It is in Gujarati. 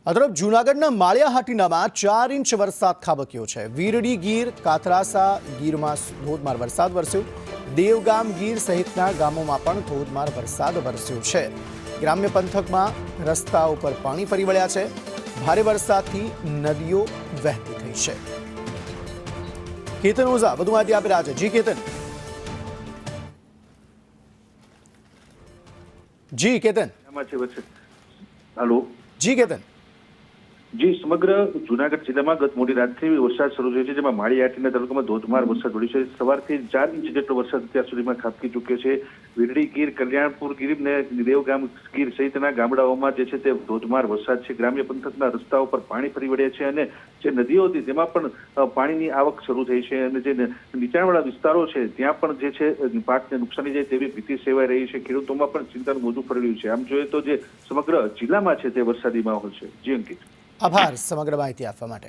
આ તરફ જૂનાગઢના માળિયા હાટીનામાં 4 ઇંચ વરસાદ ખાબક્યો છે। વીરડી ગીર, કાથરાસા ગીરમાં ધોધમાર વરસાદ વરસ્યો। દેવગામ ગીર સહિતના ગામોમાં પણ ધોધમાર વરસાદ વરસ્યો છે। ગ્રામ્ય પંથકમાં રસ્તાઓ પર પાણી ફરી વળ્યા છે। ભારે વરસાદથી નદીઓ વહેતી થઈ છે। કેતન ઓઝા વધુ માહિતી આપી રહ્યા છે। જી કેતન। જી કેતન। हेलो જી કેતન। जी समग्र जूनागढ़ जिला में गत मोडी रातथी वरसाद शरू थयो छे, जेमां माळी हाटीना तालुकामां धोधमार वरसाद वरस्यो छे। सवारथी 4 इंच जेटलो वरसाद અત્યાર સુધીમાં ખાબકી ચૂક્યો છે। વીરડી ગીર, કલ્યાણપુર ગીર ને દેવગામ ગીર સહિતના ગામડાઓમાં જે છે તે ધોધમાર વરસાદ છે। ગ્રામ્ય પંથકના રસ્તાઓ પર પાણી ફરી વળ્યા છે અને જે નદીઓ હતી તેમાં પણ પાણીની આવક શરૂ થઈ છે અને જે નીચાણવાળા વિસ્તારો છે ત્યાં પણ જે છે પાકને નુકસાની જાય તેવી ભીતિ સેવાઈ રહી છે। ખેડૂતોમાં પણ ચિંતાનું મોજું ફરી છે। આમ જોઈએ તો જે સમગ્ર જિલ્લામાં છે તે વરસાદી માહોલ છે। જી અંકિત। આભાર સમગ્ર માહિતી આપવા માટે।